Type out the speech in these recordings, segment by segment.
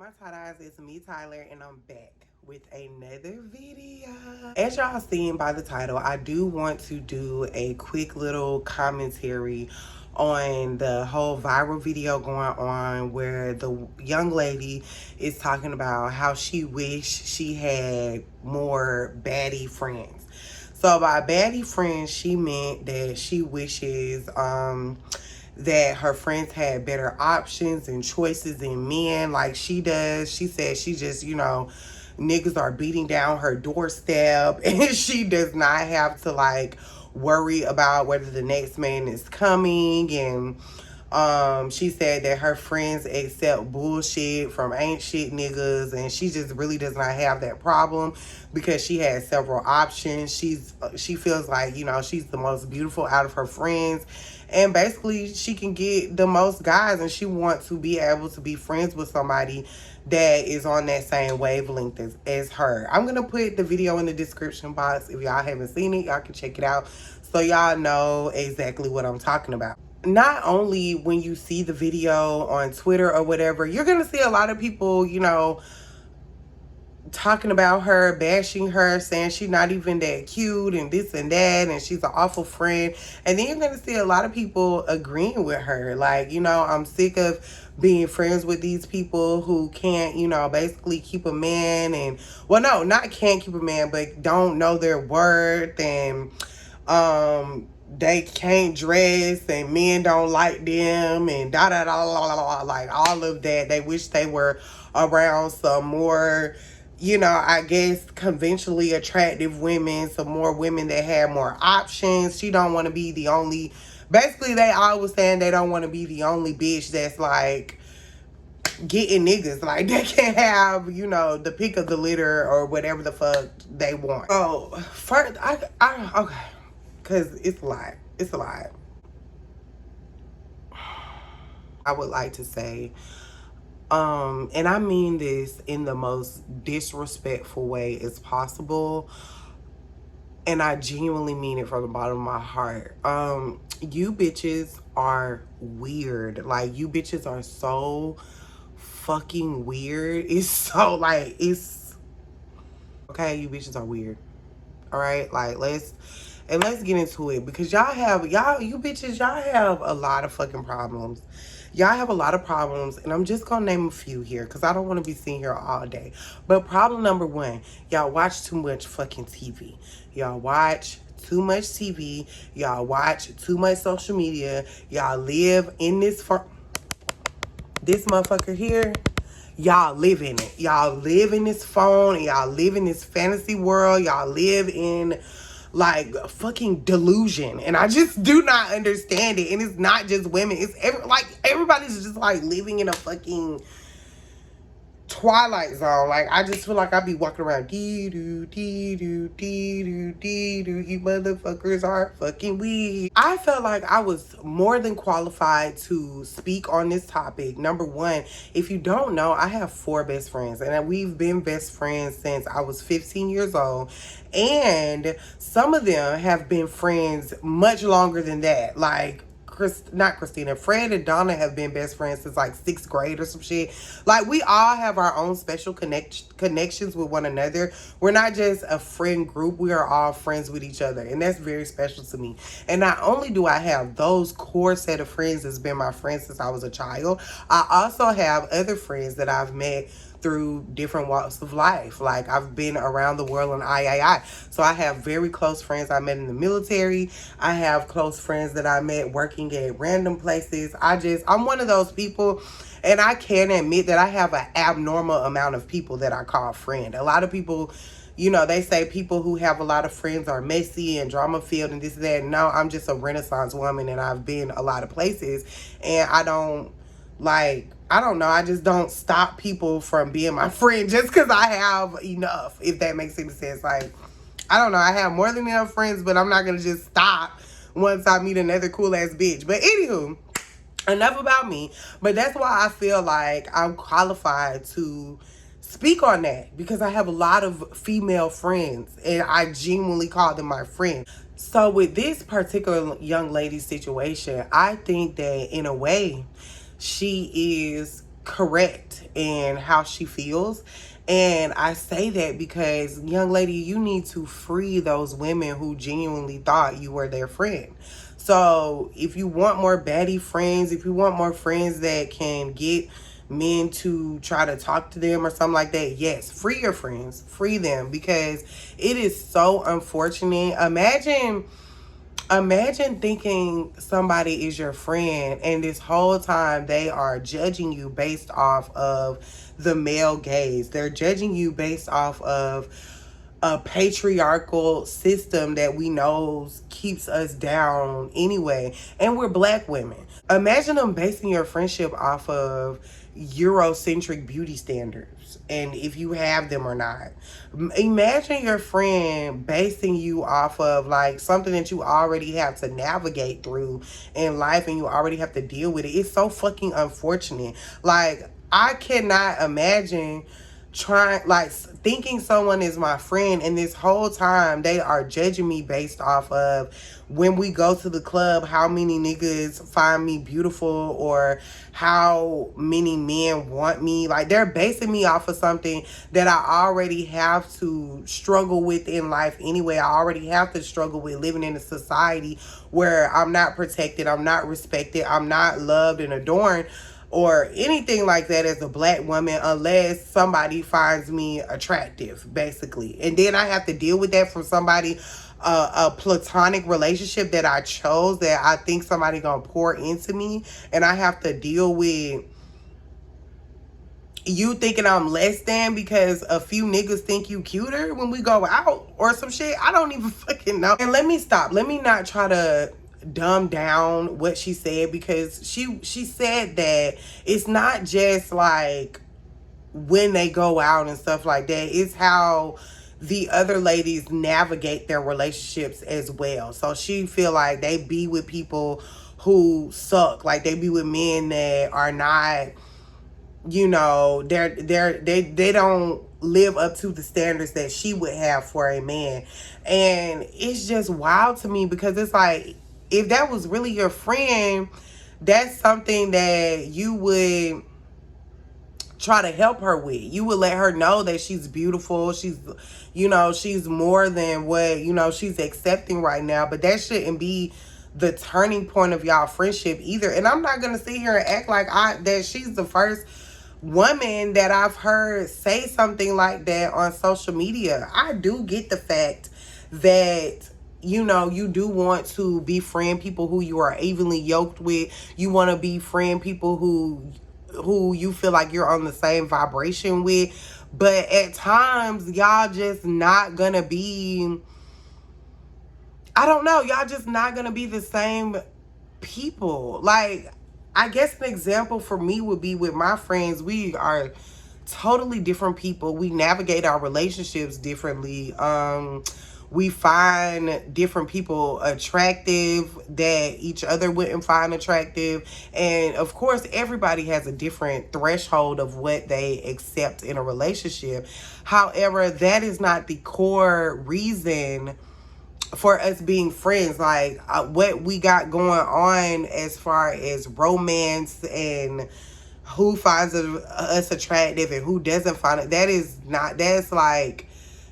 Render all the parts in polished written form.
my tie-dyes, it's me, Tyler, and I'm back with another video. As y'all seen by the title, I do want to do a quick little commentary on the whole viral video going on where the young lady is talking about how she wished she had more baddie friends. So by baddie friends, she meant that she wishes that her friends had better options and choices in men like she does. She said she just, niggas are beating down her doorstep and she does not have to like worry about whether the next man is coming. And she said that her friends accept bullshit from ain't shit niggas, and she just really does not have that problem because she has several options. She feels like, she's the most beautiful out of her friends, and basically she can get the most guys, and she wants to be able to be friends with somebody that is on that same wavelength as her. I'm gonna put the video in the description box. If y'all haven't seen it, y'all can check it out so y'all know exactly what I'm talking about. Not only when you see the video on Twitter or whatever, you're gonna see a lot of people, talking about her, bashing her, saying she's not even that cute and this and that, and she's an awful friend. And then you're gonna see a lot of people agreeing with her. Like, I'm sick of being friends with these people who can't, basically keep a man, and well, no, not can't keep a man, but don't know their worth, and they can't dress, and men don't like them, and da da da da da, like all of that. They wish they were around some more, I guess conventionally attractive women, some more women that had more options. She don't want to be the only, basically they always saying they don't want to be the only bitch that's like getting niggas. Like they can't have, the pick of the litter or whatever the fuck they want. So first, okay, because it's a lot. It's a lot. I would like to say, and I mean this in the most disrespectful way as possible, and I genuinely mean it from the bottom of my heart. You bitches are weird. Like, you bitches are so fucking weird. It's so, like, it's... Okay, you bitches are weird. Alright? Like, let's get into it. Because you bitches, y'all have a lot of fucking problems. Y'all have a lot of problems, and I'm just gonna name a few here because I don't want to be sitting here all day. But problem number one, y'all watch too much fucking TV. Y'all watch too much TV. Y'all watch too much social media. Y'all live in this motherfucker here. Y'all live in it. Y'all live in this phone, and y'all live in this fantasy world. Y'all live in like fucking delusion, and I just do not understand it. And it's not just women, it's everybody's just like living in a fucking Twilight Zone. Like, I just feel like I be walking around dee-doo, dee-doo, dee-doo, dee-doo. You motherfuckers are fucking weird. I felt like I was more than qualified to speak on this topic. Number one, if you don't know, I have 4 best friends, and we've been best friends since I was 15 years old. And some of them have been friends much longer than that. Like, not Christina, Fred and Donna have been best friends since like 6th grade or some shit. Like, we all have our own special connections with one another. We're not just a friend group, we are all friends with each other, and that's very special to me. And not only do I have those core set of friends that's been my friends since I was a child, I also have other friends that I've met through different walks of life. Like, I've been around the world on III. So I have very close friends I met in the military. I have close friends that I met working at random places. I'm one of those people, and I can admit that I have an abnormal amount of people that I call friend. A lot of people, they say people who have a lot of friends are messy and drama filled and this and that. No, I'm just a Renaissance woman, and I've been a lot of places, and I don't know, I just don't stop people from being my friend just because I have enough, if that makes any sense. Like, I don't know, I have more than enough friends, but I'm not going to just stop once I meet another cool ass bitch. But anywho, enough about me. But that's why I feel like I'm qualified to speak on that, because I have a lot of female friends, and I genuinely call them my friend. So with this particular young lady's situation, I think that in a way, she is correct in how she feels. And I say that because, young lady, you need to free those women who genuinely thought you were their friend. So if you want more baddie friends, if you want more friends that can get men to try to talk to them or something like that, yes, free your friends, free them, because it is so unfortunate. Imagine thinking somebody is your friend and this whole time they are judging you based off of the male gaze. They're judging you based off of a patriarchal system that we know keeps us down anyway. And we're black women. Imagine them basing your friendship off of Eurocentric beauty standards and if you have them or not. Imagine your friend basing you off of like something that you already have to navigate through in life and you already have to deal with it. It's so fucking unfortunate. Like, I cannot imagine trying, like, thinking someone is my friend and this whole time they are judging me based off of when we go to the club, how many niggas find me beautiful or how many men want me. Like, they're basing me off of something that I already have to struggle with in life anyway. I already have to struggle with living in a society where I'm not protected, I'm not respected, I'm not loved and adorned or anything like that as a black woman unless somebody finds me attractive, basically. And then I have to deal with that from somebody, a platonic relationship that I chose, that I think somebody gonna pour into me, and I have to deal with you thinking I'm less than because a few niggas think you cuter when we go out or some shit. I don't even fucking know. And let me stop. Let me not try to dumb down what she said, because she said that it's not just like when they go out and stuff like that. It's how the other ladies navigate their relationships as well. So she feel like they be with people who suck. Like, they be with men that are not, you know, they don't live up to the standards that she would have for a man. And it's just wild to me, because it's like, if that was really your friend, that's something that you would try to help her with. You would let her know that she's beautiful. She's, you know, she's more than what, you know, she's accepting right now. But that shouldn't be the turning point of y'all friendship either. And I'm not going to sit here and act like that she's the first woman that I've heard say something like that on social media. I do get the fact that, you know, you do want to befriend people who you are evenly yoked with. You want to befriend people who you feel like you're on the same vibration with. But at times, y'all just not gonna be, I don't know, y'all just not gonna be the same people. Like, I guess an example for me would be with my friends. We are totally different people. We navigate our relationships differently. We find different people attractive that each other wouldn't find attractive. And of course, everybody has a different threshold of what they accept in a relationship. However, that is not the core reason for us being friends. Like, what we got going on as far as romance and who finds us attractive and who doesn't find it, that is not, that's like,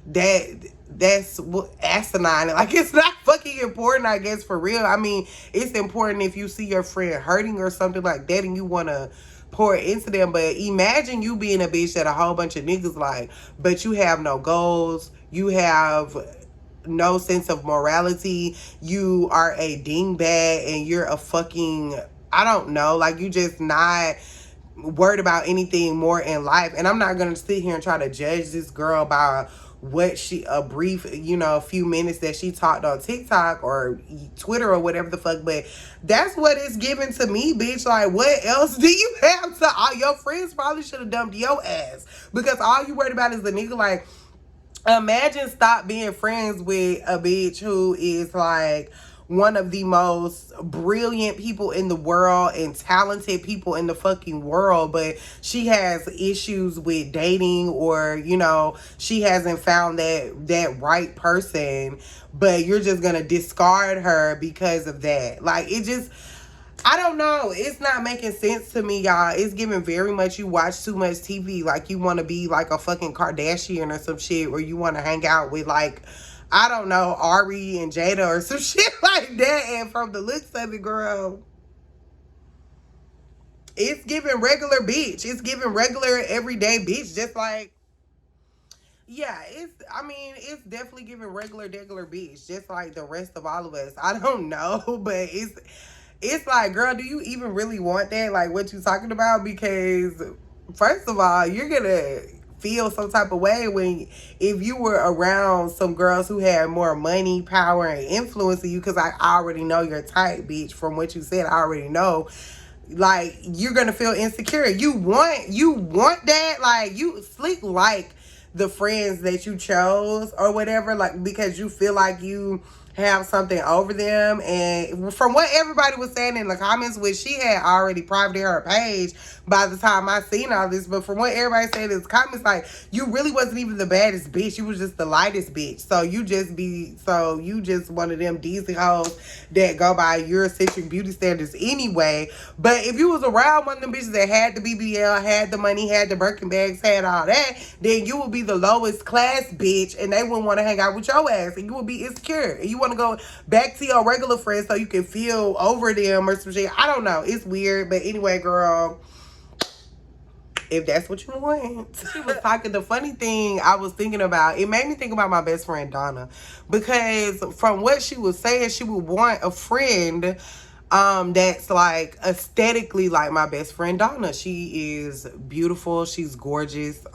that's asinine. Like, it's not fucking important, I guess, for real. I mean, it's important if you see your friend hurting or something like that and you want to pour into them. But imagine you being a bitch that a whole bunch of niggas like, but you have no goals, you have no sense of morality, you are a dingbat, and you're a fucking, I don't know, like, you just not worried about anything more in life. And I'm not gonna sit here and try to judge this girl by what she, a brief, you know, a few minutes that she talked on TikTok or Twitter or whatever the fuck, but that's what it's given to me, bitch. Like, what else do you have to, all your friends probably should have dumped your ass, because all you worried about is the nigga. Like, imagine stop being friends with a bitch who is like one of the most brilliant people in the world and talented people in the fucking world, but she has issues with dating, or, you know, she hasn't found that right person, but you're just gonna discard her because of that. Like, it just, I don't know. It's not making sense to me, y'all. It's giving very much you watch too much TV. Like you want to be like a fucking Kardashian or some shit, or you want to hang out with like, I don't know, Ari and Jada or some shit like that. And from the looks of it, girl, it's giving regular bitch. It's giving regular everyday bitch. Just like, yeah, I mean, it's definitely giving regular bitch, just like the rest of all of us. I don't know, but it's like, girl, do you even really want that? Like what you talking about? Because first of all, you're gonna feel some type of way when if you were around some girls who had more money, power, and influence than you. Because I already know your type, bitch. From what you said, I already know. Like you're gonna feel insecure. You want that. Like you sleep like the friends that you chose or whatever, like because you feel like you have something over them. And from what everybody was saying in the comments, which she had already privated her page by the time I seen all this, but from what everybody said in the comments, like you really wasn't even the baddest bitch, you was just the lightest bitch. So you just one of them Deezy hoes that go by Eurocentric beauty standards anyway. But if you was around one of them bitches that had the BBL, had the money, had the Birkin bags, had all that, then you would be the lowest class bitch, and they wouldn't want to hang out with your ass, and you would be insecure, and you want to go back to your regular friends so you can feel over them or some shit. I don't know. It's weird, but anyway, girl, if that's what you want. She was talking. The funny thing I was thinking about, it made me think about my best friend Donna, because from what she was saying, she would want a friend that's like aesthetically like my best friend Donna. She is beautiful, she's gorgeous.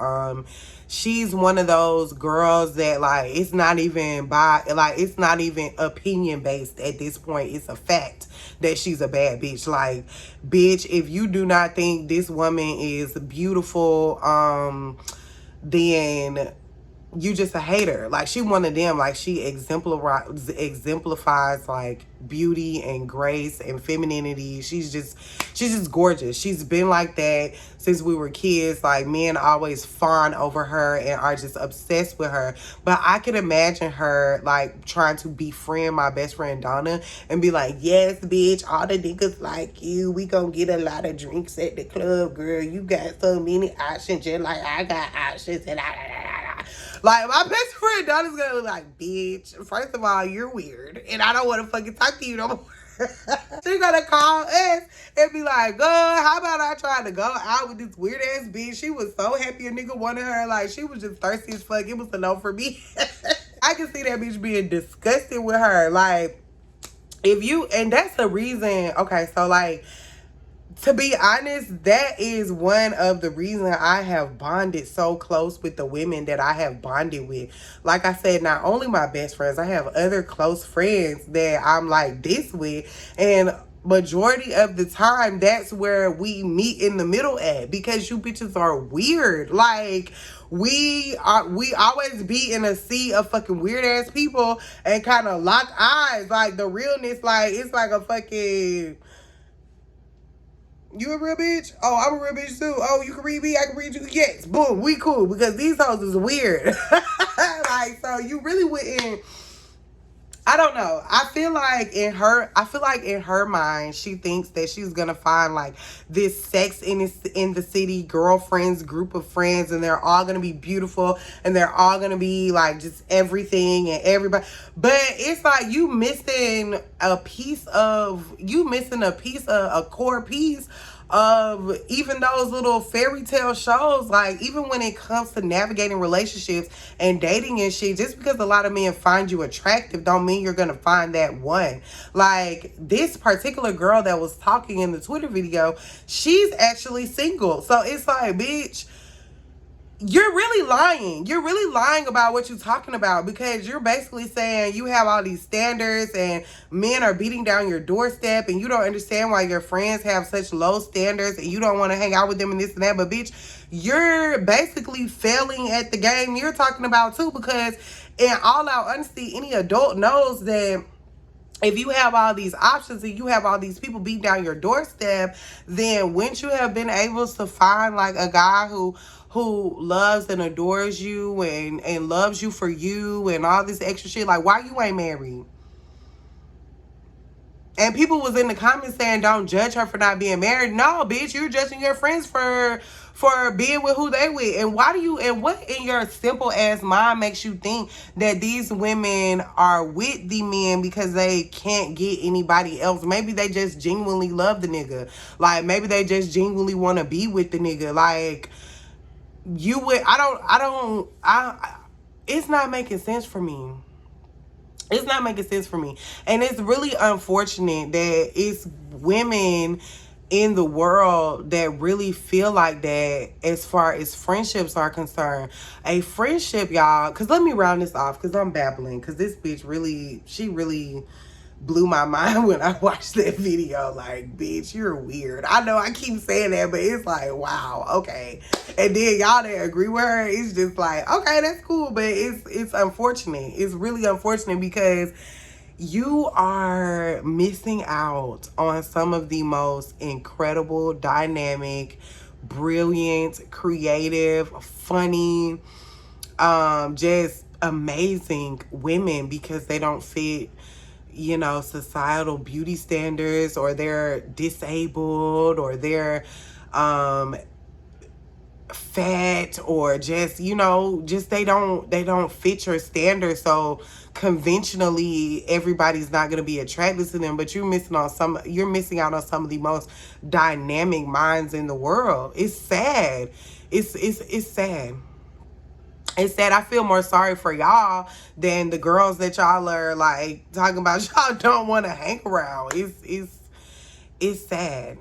She's one of those girls that like it's not even opinion based at this point. It's a fact that she's a bad bitch. Like, bitch, if you do not think this woman is beautiful, then you just a hater. Like, she one of them. Like, she exemplifies like beauty and grace and femininity. She's just gorgeous. She's been like that since we were kids. Like, men always fawn over her and are just obsessed with her. But I can imagine her like trying to befriend my best friend Donna and be like, yes, bitch, all the niggas like you. We gonna get a lot of drinks at the club, girl. You got so many options, just like I got options, and like, my best friend Donna's gonna be like, bitch, first of all, you're weird, and I don't want to fucking talk to you no more. She's gonna call us and be like, how about I try to go out with this weird ass bitch? She was so happy a nigga wanted her. Like, she was just thirsty as fuck. It was a no for me. I can see that bitch being disgusted with her. Like, and that's the reason, okay, so like, to be honest, that is one of the reasons I have bonded so close with the women that I have bonded with. Like I said, not only my best friends, I have other close friends that I'm like this with. And majority of the time, that's where we meet in the middle at, because you bitches are weird. Like, we always be in a sea of fucking weird ass people and kind of lock eyes. Like, the realness, like, it's like a fucking... You a real bitch? Oh, I'm a real bitch too. Oh, you can read me? I can read you? Yes. Boom. We cool, because these hoes is weird. Like, so you really wouldn't... I don't know. I feel like in her mind, she thinks that she's gonna find like this Sex in the City girlfriends group of friends, and they're all gonna be beautiful, and they're all gonna be like just everything and everybody. But it's like you missing a core piece of even those little fairy tale shows. Like, even when it comes to navigating relationships and dating and shit, just because a lot of men find you attractive don't mean you're gonna find that one. Like, this particular girl that was talking in the Twitter video, she's actually single. So it's like, bitch, you're really lying. You're really lying about what you're talking about, because you're basically saying you have all these standards and men are beating down your doorstep, and you don't understand why your friends have such low standards and you don't want to hang out with them and this and that. But bitch, you're basically failing at the game you're talking about too, because in all out honesty, any adult knows that if you have all these options and you have all these people beating down your doorstep, then wouldn't you have been able to find like a guy who loves and adores you and loves you for you and all this extra shit? Like, why you ain't married? And people was in the comments saying, don't judge her for not being married. No, bitch, you're judging your friends for being with who they with. And why do you, and what in your simple ass mind makes you think that these women are with the men because they can't get anybody else? Maybe they just genuinely love the nigga. Like, maybe they just genuinely want to be with the nigga. Like, you would, it's not making sense for me. It's not making sense for me. And it's really unfortunate that it's women in the world that really feel like that as far as friendships are concerned. A friendship, y'all, because let me round this off because I'm babbling, because this bitch really, she really blew my mind when I watched that video. Like, bitch, you're weird. I know I keep saying that, but it's like, wow, okay. And then y'all that agree with her, it's just like, okay, that's cool, but it's unfortunate. It's really unfortunate because you are missing out on some of the most incredible, dynamic, brilliant, creative, funny, just amazing women because they don't fit, you know, societal beauty standards, or they're disabled, or they're fat, or just, you know, just they don't fit your standards. So conventionally everybody's not going to be attracted to them, but you're missing out on some of the most dynamic minds in the world. It's sad. It's sad. It's sad. I feel more sorry for y'all than the girls that y'all are like talking about y'all don't want to hang around. It's sad.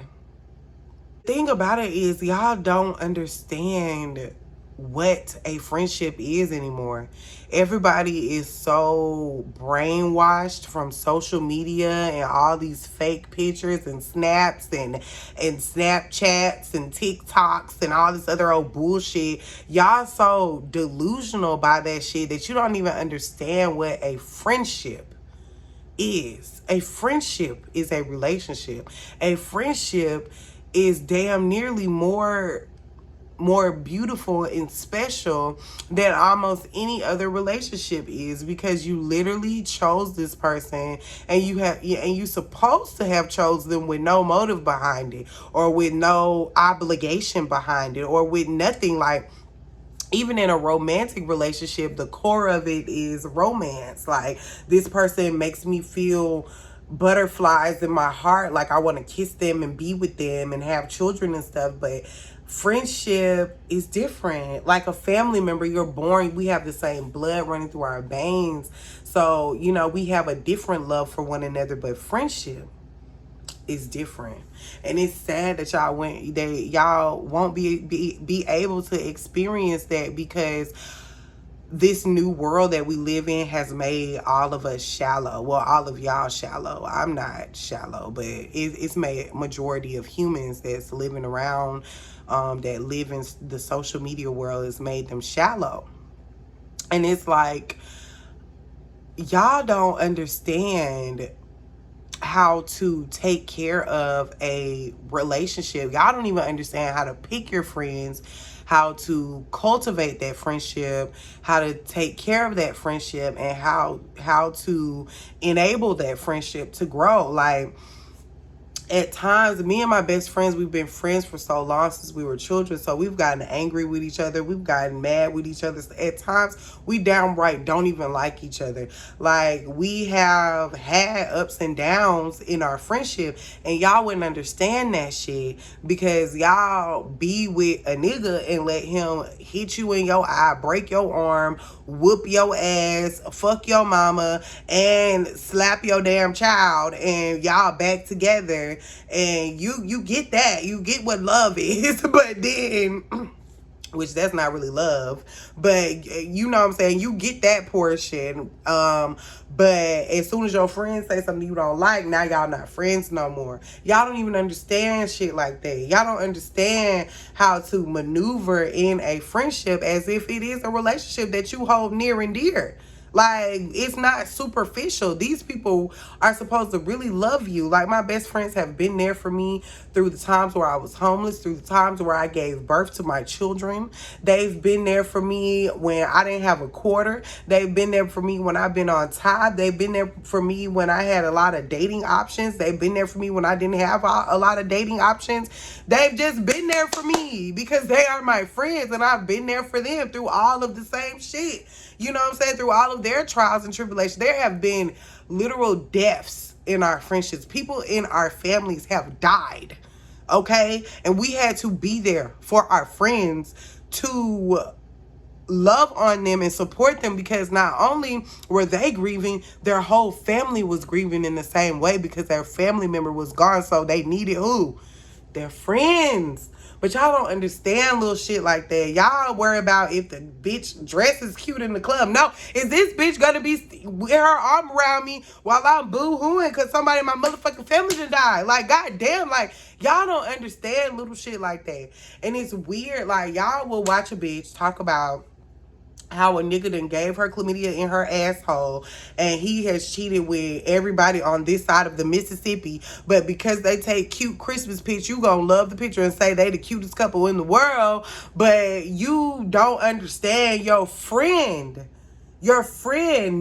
Thing about it is y'all don't understand what a friendship is anymore. Everybody is so brainwashed from social media and all these fake pictures and snaps and Snapchats and TikToks and all this other old bullshit. Y'all so delusional by that shit that you don't even understand what a friendship is. A friendship is a relationship. A friendship is damn nearly more beautiful and special than almost any other relationship is, because you literally chose this person, and you supposed to have chose them with no motive behind it, or with no obligation behind it, or with nothing. Like, even in a romantic relationship, the core of it is romance. Like, this person makes me feel butterflies in my heart, like I want to kiss them and be with them and have children and stuff. But friendship is different. Like a family member, you're born, we have the same blood running through our veins, so you know we have a different love for one another. But friendship is different, and it's sad that y'all won't be able to experience that, because this new world that we live in has made all of us shallow. Well, all of y'all shallow. I'm not shallow, but it's made majority of humans that's living around, that live in the social media world, has made them shallow. And it's like, y'all don't understand how to take care of a relationship. Y'all don't even understand how to pick your friends, how to cultivate that friendship, how to take care of that friendship, and how to enable that friendship to grow. Like, at times, me and my best friends, we've been friends for so long, since we were children, so we've gotten angry with each other, we've gotten mad with each other. At times, we downright don't even like each other. Like, we have had ups and downs in our friendship, and y'all wouldn't understand that shit, because y'all be with a nigga and let him hit you in your eye, break your arm, whoop your ass, fuck your mama, and slap your damn child, and y'all back together. And you get that, you get what love is. But then, which that's not really love, but you know what I'm saying, you get that portion. But as soon as your friends say something you don't like, now y'all not friends no more. Y'all don't even understand shit like that. Y'all don't understand how to maneuver in a friendship as if it is a relationship that you hold near and dear. Like, it's not superficial. These people are supposed to really love you. Like, my best friends have been there for me through the times where I was homeless, through the times where I gave birth to my children. They've been there for me when I didn't have a quarter. They've been there for me when I've been on top. They've been there for me when I had a lot of dating options. They've been there for me when I didn't have a lot of dating options. They've just been there for me because they are my friends, and I've been there for them through all of the same shit. You know what I'm saying? Through all of their trials and tribulations. There have been literal deaths in our friendships. People in our families have died. Okay? And we had to be there for our friends to love on them and support them, because not only were they grieving, their whole family was grieving in the same way because their family member was gone. So they needed who? Their friends. But y'all don't understand little shit like that. Y'all worry about if the bitch dress is cute in the club. No, is this bitch gonna be with her arm around me while I'm boo-hooing because somebody in my motherfucking family done died? Like, goddamn, like, y'all don't understand little shit like that. And it's weird. Like, y'all will watch a bitch talk about how a nigga done gave her chlamydia in her asshole and he has cheated with everybody on this side of the Mississippi, but because they take cute Christmas pics, you gonna love the picture and say they the cutest couple in the world. But you don't understand your friend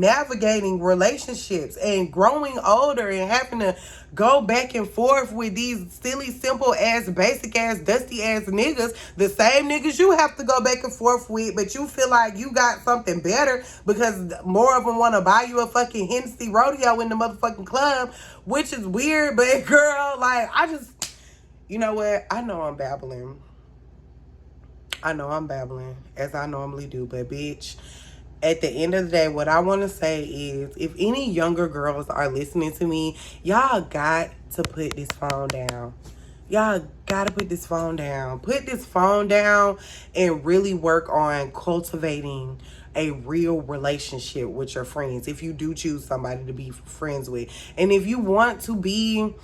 navigating relationships and growing older and having to go back and forth with these silly, simple ass, basic ass, dusty ass niggas, the same niggas you have to go back and forth with, but you feel like you got something better because more of them want to buy you a fucking Hennessy rodeo in the motherfucking club, which is weird. But girl, like, you know what? I know I'm babbling. As I normally do, but bitch, at the end of the day, what I want to say is, if any younger girls are listening to me, y'all got to put this phone down. Y'all got to put this phone down. Put this phone down and really work on cultivating a real relationship with your friends, if you do choose somebody to be friends with. And if you want to be,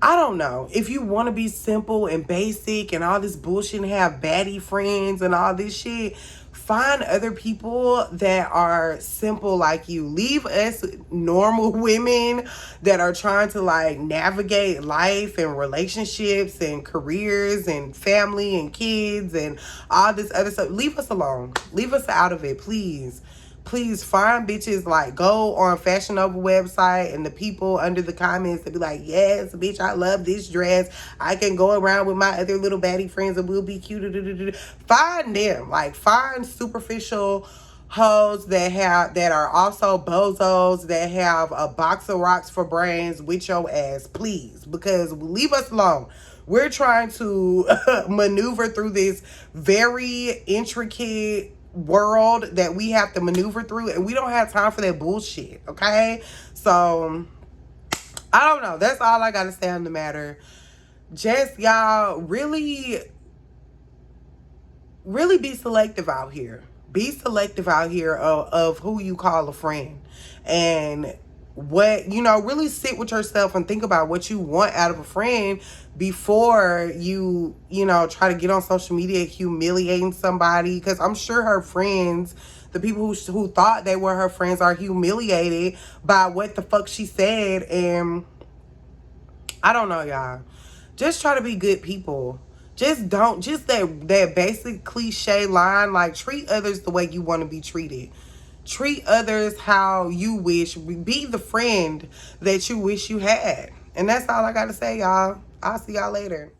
I don't know, if you want to be simple and basic and all this bullshit and have baddie friends and all this shit, find other people that are simple like you. Leave us normal women that are trying to like navigate life and relationships and careers and family and kids and all this other stuff. Leave us alone. Leave us out of it, please. Please find bitches, like, go on Fashion Nova website and the people under the comments to be like, yes, bitch, I love this dress. I can go around with my other little baddie friends and we'll be cute. Find them. Like, find superficial hoes that are also bozos that have a box of rocks for brains with your ass, please. Because leave us alone. We're trying to maneuver through this very intricate world that we have to maneuver through, and we don't have time for that bullshit, okay? So I don't know, that's all I gotta say on the matter. Just, y'all, really be selective out here. Be selective out here of who you call a friend, and what, you know, really sit with yourself and think about what you want out of a friend before you know, try to get on social media humiliating somebody. Because I'm sure her friends, the people who thought they were her friends, are humiliated by what the fuck she said. And I don't know, y'all. Just try to be good people. Just that basic cliche line, like, treat others the way you want to be treated. Treat others how you wish. Be the friend that you wish you had. And that's all I got to say, y'all. I'll see y'all later.